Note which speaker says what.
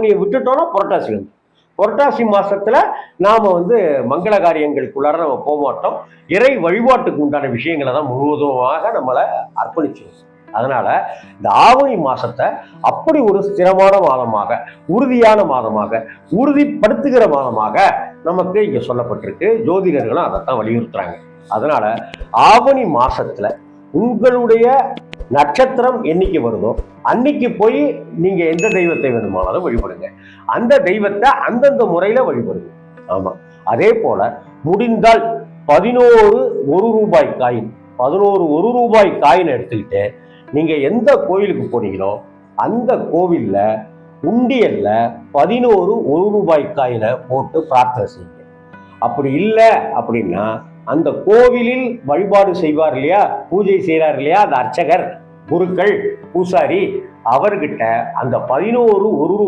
Speaker 1: விட்டுட்டோம்னா புரட்டாசி வந்து புரட்டாசி மாசத்துல நாம மங்கள காரியங்களுக்குள்ளார நம்ம போக மாட்டோம். இறை வழிபாட்டுக்கு உண்டான விஷயங்களை தான் முழுவதுமாக நம்மளை அர்ப்பணிச்சிடும். அதனால இந்த ஆவணி மாசத்தை அப்படி ஒரு ஸ்திரமான மாதமாக, உறுதியான மாதமாக, உறுதிப்படுத்துகிற மாதமாக நமக்கு இங்க சொல்லப்பட்டிருக்கு. ஜோதிடர்களும் அதைத்தான் வலியுறுத்துறாங்க. அதனால ஆவணி மாசத்துல உங்களுடைய நட்சத்திரம் என்னைக்கு வருதோ அன்னைக்கு போய் நீங்க எந்த தெய்வத்தை வேணுமானாலும் வழிபடுங்க. அந்த தெய்வத்தை அந்தந்த முறையில வழிபடுங்க. ஆமா, அதே போல முடிந்தால் 11 1 ரூபாய் காயின் 11 1 ரூபாய் காயின் எடுத்துக்கிட்டு நீங்க எந்த கோயிலுக்கு போனீங்களோ அந்த கோவில்ல உண்டியல்ல 11 1 ரூபாய் காயினை போட்டு பிரார்த்தனை செய்யுங்க. அப்படி இல்லை அப்படின்னா அந்த கோவிலில் வழிபாடு செய்வார் இல்லையா, பூஜை செய்கிறார் இல்லையா அந்த அர்ச்சகர், குருக்கள், பூசாரி, அவர்கிட்ட அந்த 11 1